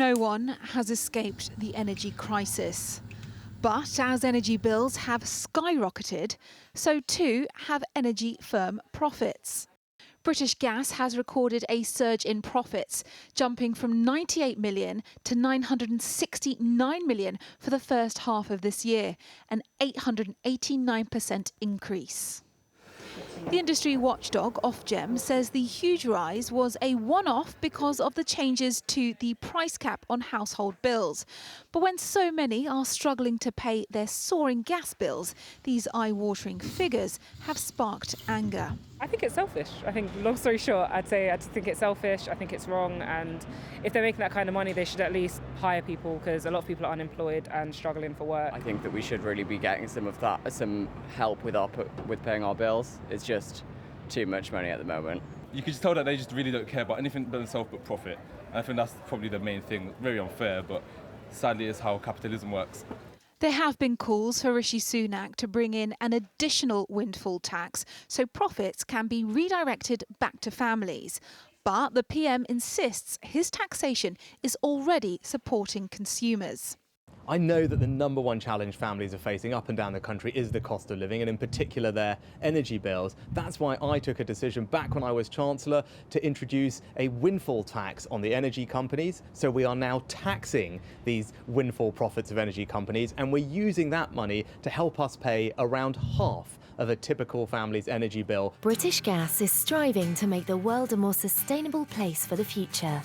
No one has escaped the energy crisis. But as energy bills have skyrocketed, so too have energy firm profits. British Gas has recorded a surge in profits, jumping from 98 million to 969 million for the first half of this year, an 889% increase. The industry watchdog Ofgem says the huge rise was a one-off because of the changes to the price cap on household bills. But when so many are struggling to pay their soaring gas bills, these eye-watering figures have sparked anger. I think it's selfish. I think, long story short, I think it's selfish. I think it's wrong. And if they're making that kind of money, they should at least hire people, because a lot of people are unemployed and struggling for work. I think that we should really be getting some help with paying our bills. It's just too much money at the moment. You can just tell that they just really don't care about anything but themselves but profit. And I think that's probably the main thing. Very unfair, but sadly it's how capitalism works. There have been calls for Rishi Sunak to bring in an additional windfall tax so profits can be redirected back to families. But the PM insists his taxation is already supporting consumers. I know that the number one challenge families are facing up and down the country is the cost of living, and in particular their energy bills. That's why I took a decision back when I was Chancellor to introduce a windfall tax on the energy companies. So we are now taxing these windfall profits of energy companies, and we're using that money to help us pay around half of a typical family's energy bill. British Gas is striving to make the world a more sustainable place for the future.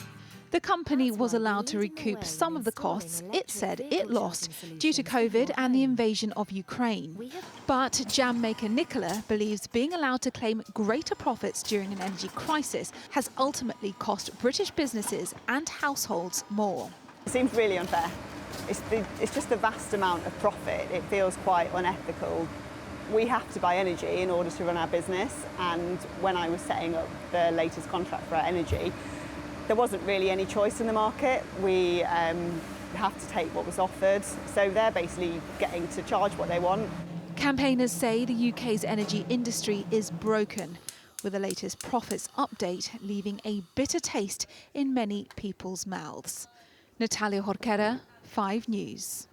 The company was allowed to recoup some of the costs it said it lost due to COVID and the invasion of Ukraine. But jam maker Nicola believes being allowed to claim greater profits during an energy crisis has ultimately cost British businesses and households more. It seems really unfair. It's just a vast amount of profit. It feels quite unethical. We have to buy energy in order to run our business, and when I was setting up the latest contract for our energy, there wasn't really any choice in the market. We have to take what was offered, so they're basically getting to charge what they want. Campaigners say the UK's energy industry is broken, with the latest profits update leaving a bitter taste in many people's mouths. Natalia Jorquera, 5 News.